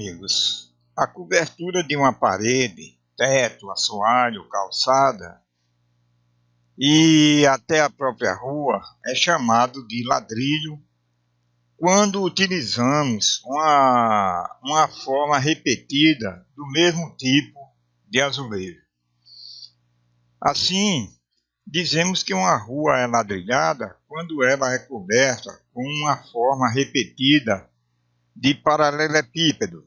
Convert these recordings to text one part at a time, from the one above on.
amigos, a cobertura de uma parede, teto, assoalho, calçada e até a própria rua é chamado de ladrilho quando utilizamos uma forma repetida do mesmo tipo de azulejo. Assim, dizemos que uma rua é ladrilhada quando ela é coberta com uma forma repetida de paralelepípedo.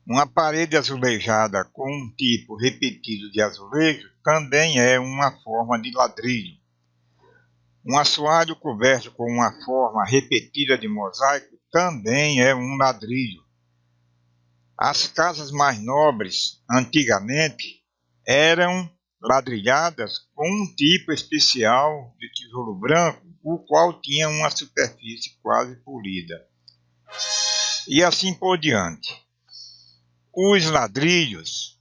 Uma parede azulejada com um tipo repetido de azulejo também é uma forma de ladrilho. Um assoalho coberto com uma forma repetida de mosaico também é um ladrilho. As casas mais nobres, antigamente, eram ladrilhadas com um tipo especial de tijolo branco, o qual tinha uma superfície quase polida. E assim por diante. Os ladrilhos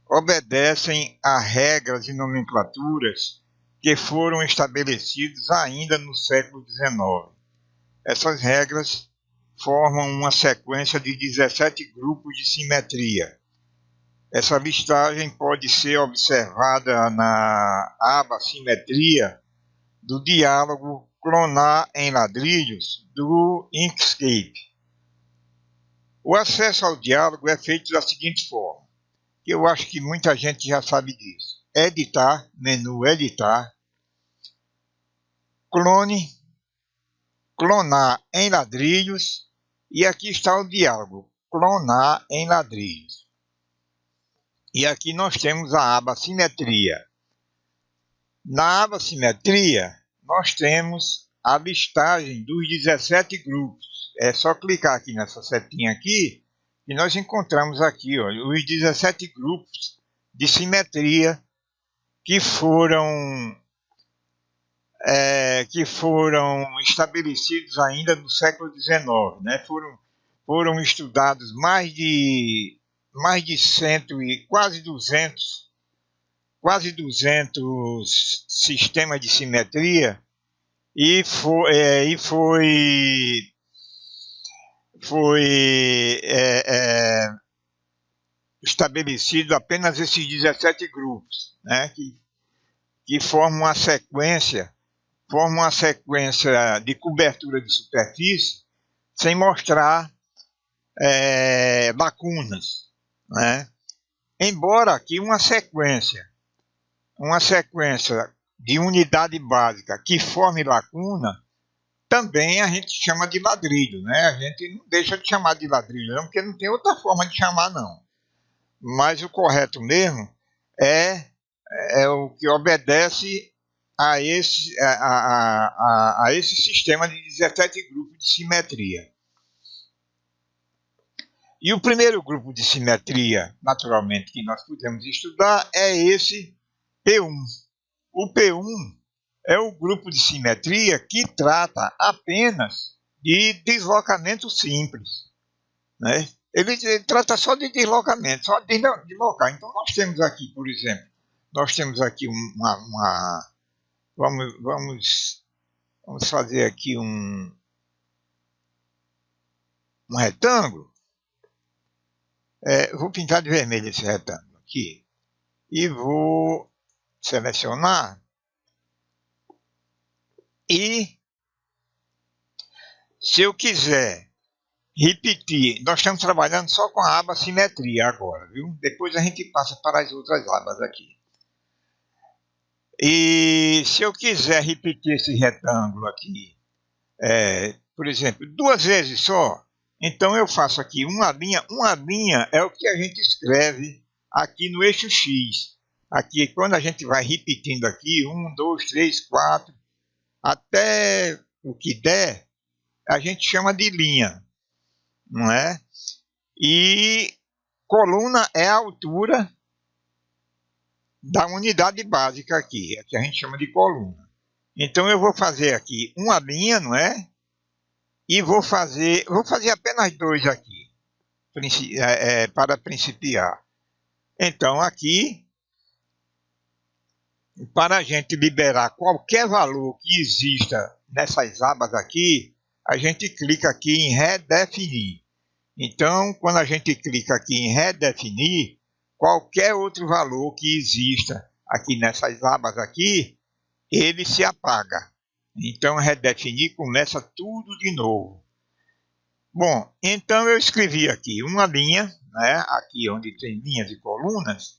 obedecem a regras e nomenclaturas que foram estabelecidos ainda no século XIX. Essas regras formam uma sequência de 17 grupos de simetria. Essa listagem pode ser observada na aba Simetria do diálogo Clonar em Ladrilhos do Inkscape. O acesso ao diálogo é feito da seguinte forma, que eu acho que muita gente já sabe disso. Editar, menu Editar, Clone, Clonar em Ladrilhos, e aqui está o diálogo, Clonar em Ladrilhos. E aqui nós temos a aba Simetria. Na aba Simetria, nós temos a listagem dos 17 grupos. É só clicar aqui nessa setinha aqui e nós encontramos aqui os 17 grupos de simetria que foram estabelecidos ainda no século XIX, né? Foram estudados mais de 100 e quase 200 sistemas de simetria e foi estabelecido apenas esses 17 grupos, né, que formam uma sequência de cobertura de superfície sem mostrar lacunas, né? Embora aqui uma sequência de unidade básica que forme lacuna, também a gente chama de ladrilho, né? A gente não deixa de chamar de ladrilho, não, porque não tem outra forma de chamar, não. Mas o correto mesmo é o que obedece a esse sistema de 17 grupos de simetria. E o primeiro grupo de simetria, naturalmente, que nós podemos estudar é esse P1. O P1 é o grupo de simetria que trata apenas de deslocamento simples, né? Ele trata só de deslocamento, só de deslocar. Então nós temos aqui, por exemplo, nós temos aqui vamos fazer aqui um retângulo. Vou pintar de vermelho esse retângulo aqui e vou selecionar. E se eu quiser repetir, nós estamos trabalhando só com a aba Simetria agora, viu? Depois a gente passa para as outras abas aqui. E se eu quiser repetir esse retângulo aqui, por exemplo, 2 vezes só, então eu faço aqui uma linha. Uma linha é o que a gente escreve aqui no eixo X. Aqui, quando a gente vai repetindo aqui, 1, 2, 3, 4, até o que der, a gente chama de linha, não é? E coluna é a altura da unidade básica aqui, que a gente chama de coluna. Então eu vou fazer aqui uma linha, não é? E vou fazer apenas 2 aqui, para principiar. Então aqui, para a gente liberar qualquer valor que exista nessas abas aqui, a gente clica aqui em redefinir. Então, quando a gente clica aqui em redefinir, qualquer outro valor que exista aqui nessas abas aqui, ele se apaga. Então, redefinir começa tudo de novo. Bom, então eu escrevi aqui uma linha, né, aqui onde tem linhas e colunas,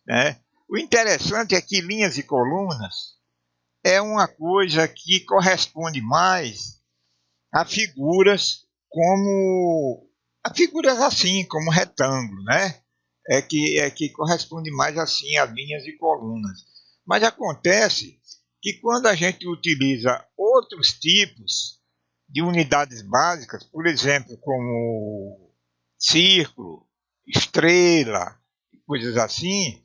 né. O interessante é que linhas e colunas é uma coisa que corresponde mais a figuras como a figuras assim, como retângulo, né? É que corresponde mais assim a linhas e colunas. Mas acontece que quando a gente utiliza outros tipos de unidades básicas, por exemplo, como círculo, estrela, coisas assim,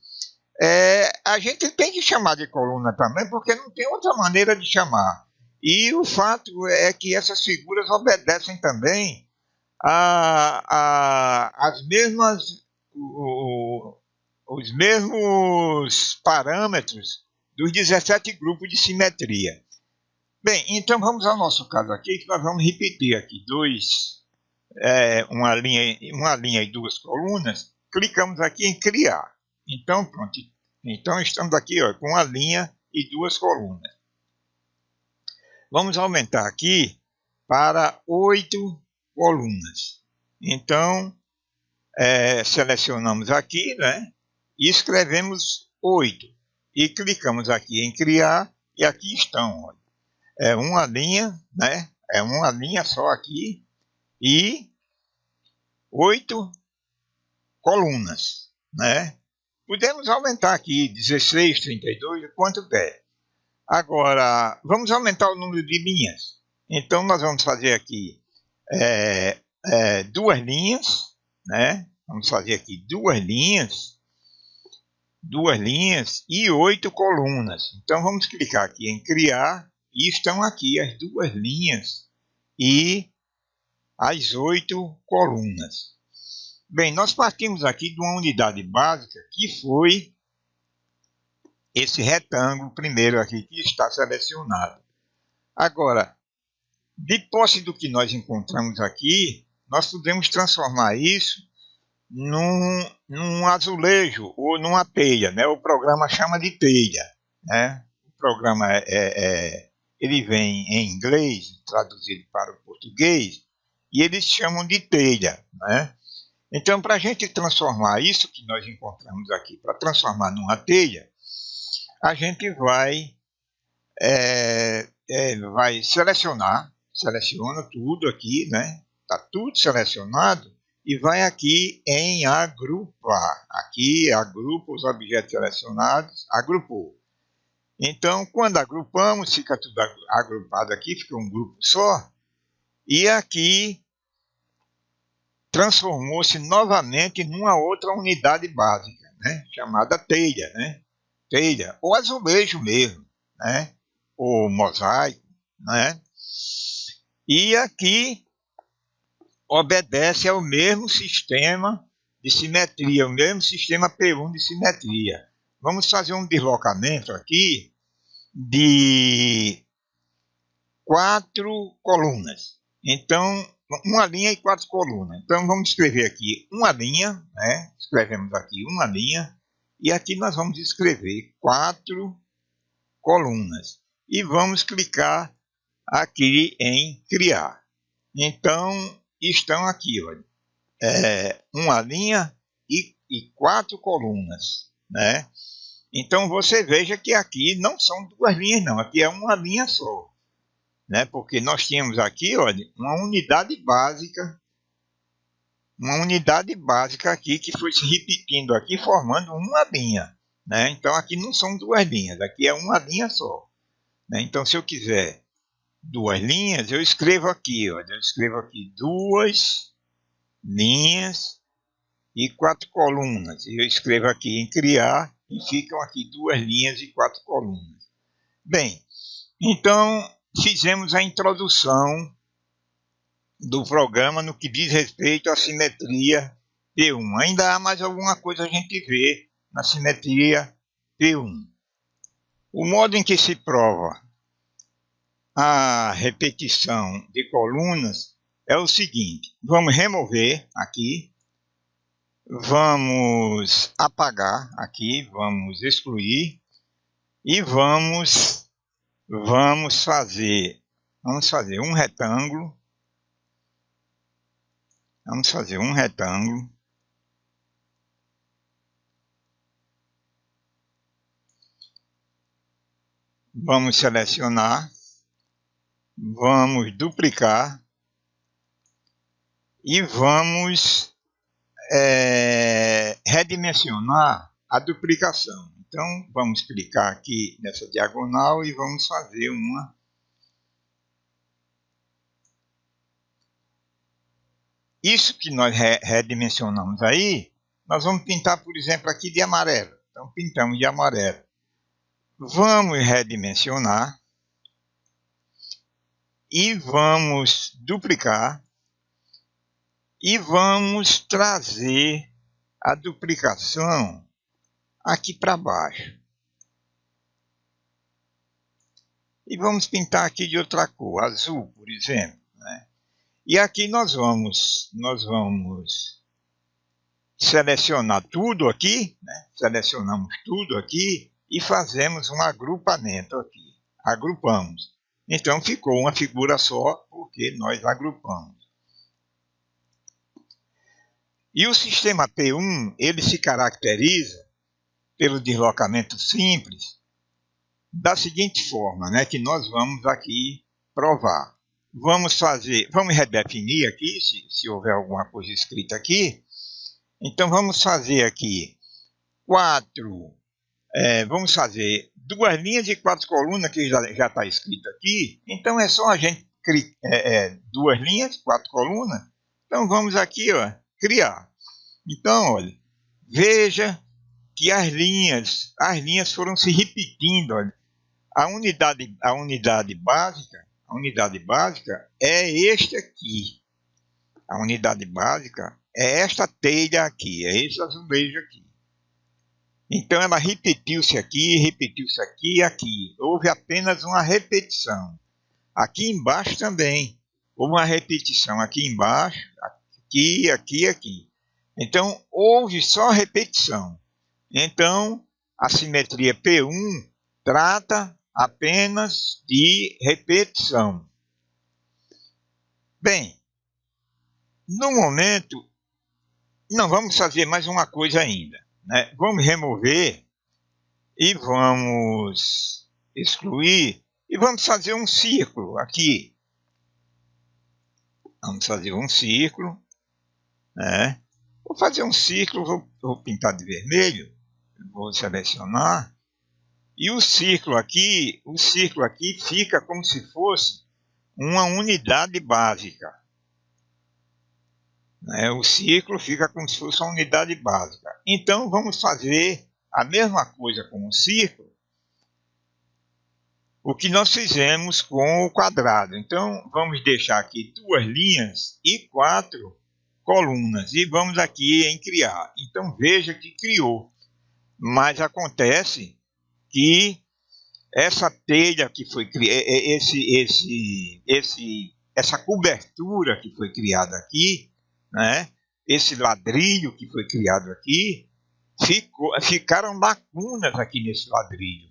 a gente tem que chamar de coluna também, porque não tem outra maneira de chamar. E o fato é que essas figuras obedecem também as mesmas, os mesmos parâmetros dos 17 grupos de simetria. Bem, então vamos ao nosso caso aqui, que nós vamos repetir aqui uma linha e duas colunas. Clicamos aqui em criar. Então pronto. Então estamos aqui com uma linha e duas colunas. Vamos aumentar aqui para 8 colunas. Então selecionamos aqui, né? E escrevemos 8. E clicamos aqui em criar e aqui estão. Olha. É uma linha, né? É uma linha só aqui e 8 colunas, né? Podemos aumentar aqui 16, 32, quanto der. Agora, vamos aumentar o número de linhas. Então, nós vamos fazer aqui duas linhas, né? Vamos fazer aqui duas linhas e 8 colunas. Então, vamos clicar aqui em criar e estão aqui as duas linhas e as 8 colunas. Bem, nós partimos aqui de uma unidade básica que foi esse retângulo primeiro aqui que está selecionado. Agora, de posse do que nós encontramos aqui, nós podemos transformar isso num azulejo ou numa telha, né? O programa chama de telha, né? O programa ele vem em inglês, traduzido para o português, e eles chamam de telha, né? Então, para a gente transformar isso que nós encontramos aqui, para transformar numa telha, a gente vai seleciona tudo aqui, né? Está tudo selecionado e vai aqui em agrupar. Aqui agrupa os objetos selecionados, agrupou. Então, quando agrupamos, fica tudo agrupado aqui, fica um grupo só. E aqui transformou-se novamente numa outra unidade básica, né? Chamada telha, né? Telha, ou azulejo mesmo, né? Ou mosaico, né? E aqui obedece ao mesmo sistema de simetria, o mesmo sistema P1 de simetria. Vamos fazer um deslocamento aqui de 4 colunas. Então, uma linha e 4 colunas. Então, vamos escrever aqui uma linha, né? Escrevemos aqui uma linha, e aqui nós vamos escrever 4 colunas. E vamos clicar aqui em criar. Então, estão aqui, olha, uma linha e 4 colunas, né? Então, você veja que aqui não são duas linhas, não. Aqui é uma linha só, né? Porque nós tínhamos aqui, olha, uma unidade básica aqui que foi se repetindo aqui, formando uma linha, né? Então, aqui não são duas linhas, aqui é uma linha só, né? Então, se eu quiser duas linhas, eu escrevo aqui, olha, eu escrevo aqui 2 linhas e 4 colunas. E eu escrevo aqui em criar e ficam aqui 2 linhas e 4 colunas. Bem, então fizemos a introdução do programa no que diz respeito à simetria P1. Ainda há mais alguma coisa a gente vê na simetria P1. O modo em que se prova a repetição de colunas é o seguinte: vamos remover aqui, vamos apagar aqui, vamos excluir e vamos fazer um retângulo. Vamos fazer um retângulo. Vamos selecionar, vamos duplicar e vamos redimensionar a duplicação. Então, vamos clicar aqui nessa diagonal e vamos fazer uma. Isso que nós redimensionamos aí, nós vamos pintar, por exemplo, aqui de amarelo. Então, pintamos de amarelo. Vamos redimensionar e vamos duplicar e vamos trazer a duplicação aqui para baixo. E vamos pintar aqui de outra cor, azul, por exemplo, né? E aqui nós vamos selecionar tudo aqui, né? Selecionamos tudo aqui e fazemos um agrupamento aqui. Agrupamos. Então ficou uma figura só porque nós agrupamos. E o sistema P1, ele se caracteriza pelo deslocamento simples da seguinte forma, né, que nós vamos aqui provar. Vamos redefinir aqui, se houver alguma coisa escrita aqui. Então vamos fazer aqui vamos fazer 2 linhas de 4 colunas, que já está escrito aqui. Então é só a gente criar 2 linhas, 4 colunas. Então vamos aqui, ó, criar. Então, olha, veja que as linhas foram se repetindo. Olha. A unidade básica é este aqui. A unidade básica é esta telha aqui, é esse azulejo aqui. Então ela repetiu-se aqui e aqui. Houve apenas uma repetição. Aqui embaixo também houve uma repetição. Aqui embaixo, aqui. Então houve só repetição. Então a simetria P1 trata apenas de repetição. Bem, no momento, não, vamos fazer mais uma coisa ainda, né? Vamos remover e vamos excluir e vamos fazer um círculo aqui. Vamos fazer um círculo, né? Vou fazer um círculo, vou pintar de vermelho, vou selecionar. E o círculo aqui fica como se fosse uma unidade básica. O círculo fica como se fosse uma unidade básica. Então vamos fazer a mesma coisa com o círculo, o que nós fizemos com o quadrado. Então vamos deixar aqui 2 linhas e 4 colunas. E vamos aqui em criar. Então veja que criou. Mas acontece que essa telha que foi criada, essa cobertura que foi criada aqui, né? Esse ladrilho que foi criado aqui, ficaram lacunas aqui nesse ladrilho,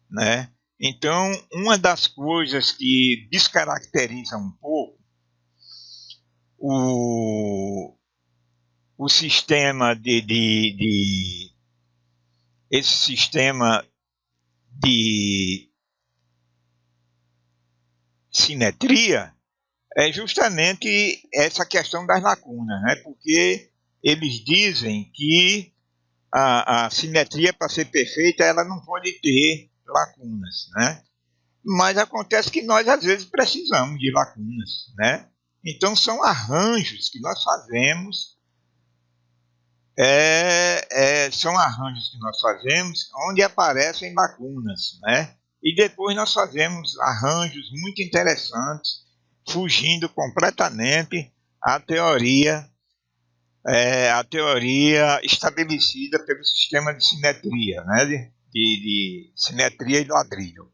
né? Então, uma das coisas que descaracteriza um pouco o sistema esse sistema de simetria é justamente essa questão das lacunas, né? Porque eles dizem que a simetria, para ser perfeita, ela não pode ter lacunas, né? Mas acontece que nós às vezes precisamos de lacunas, né? Então são arranjos que nós fazemos, onde aparecem lacunas, né? E depois nós fazemos arranjos muito interessantes, fugindo completamente à teoria estabelecida pelo sistema de simetria, né? de simetria e ladrilho.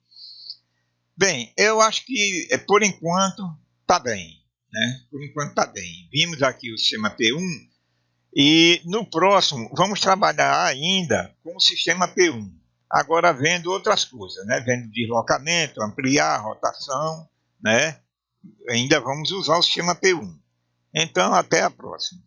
Bem, eu acho que por enquanto está bem, né? Por enquanto está bem. Vimos aqui o sistema P1 e no próximo vamos trabalhar ainda com o sistema P1. Agora vendo outras coisas, né? Vendo deslocamento, ampliar, rotação, né? Ainda vamos usar o sistema P1. Então, até a próxima.